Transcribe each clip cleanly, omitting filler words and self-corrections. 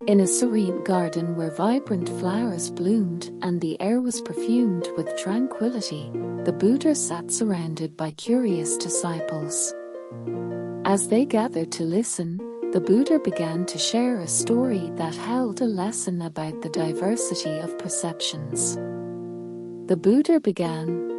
In a serene garden where vibrant flowers bloomed and the air was perfumed with tranquility, the Buddha sat surrounded by curious disciples. As they gathered to listen, the Buddha began to share a story that held a lesson about the diversity of perceptions. The Buddha began,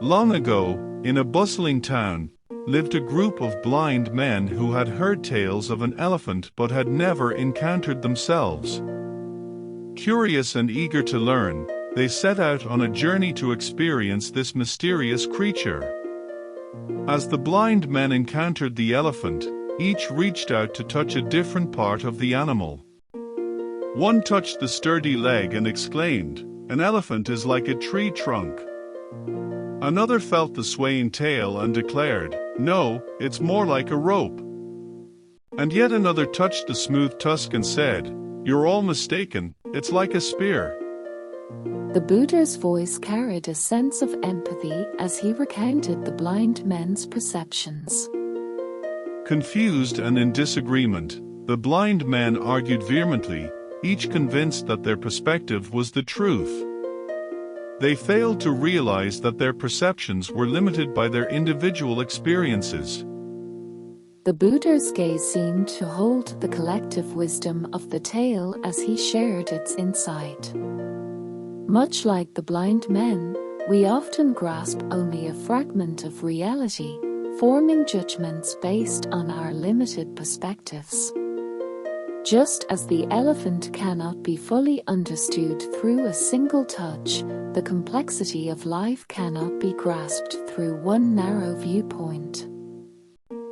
"Long ago, in a bustling town, lived a group of blind men who had heard tales of an elephant but had never encountered themselves. Curious and eager to learn, they set out on a journey to experience this mysterious creature. As the blind men encountered the elephant, each reached out to touch a different part of the animal. One touched the sturdy leg and exclaimed, 'An elephant is like a tree trunk.' Another felt the swaying tail and declared, 'No, it's more like a rope.' And yet another touched the smooth tusk and said, 'You're all mistaken, it's like a spear.'" The Buddha's voice carried a sense of empathy as he recounted the blind men's perceptions. Confused and in disagreement, the blind men argued vehemently, each convinced that their perspective was the truth. They failed to realize that their perceptions were limited by their individual experiences. The Buddha's gaze seemed to hold the collective wisdom of the tale as he shared its insight. Much like the blind men, we often grasp only a fragment of reality, forming judgments based on our limited perspectives. Just as the elephant cannot be fully understood through a single touch, the complexity of life cannot be grasped through one narrow viewpoint.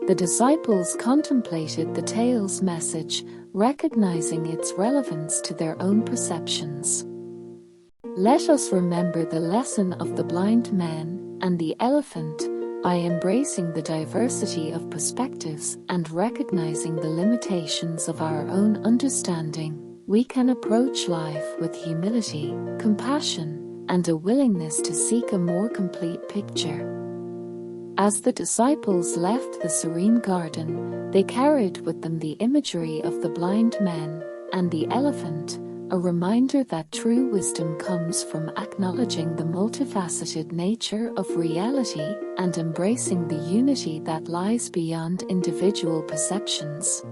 The disciples contemplated the tale's message, recognizing its relevance to their own perceptions. Let us remember the lesson of the blind men and the elephant. By embracing the diversity of perspectives and recognizing the limitations of our own understanding, we can approach life with humility, compassion, and a willingness to seek a more complete picture. As the disciples left the serene garden, they carried with them the imagery of the blind men and the elephant, a reminder that true wisdom comes from acknowledging the multifaceted nature of reality and embracing the unity that lies beyond individual perceptions.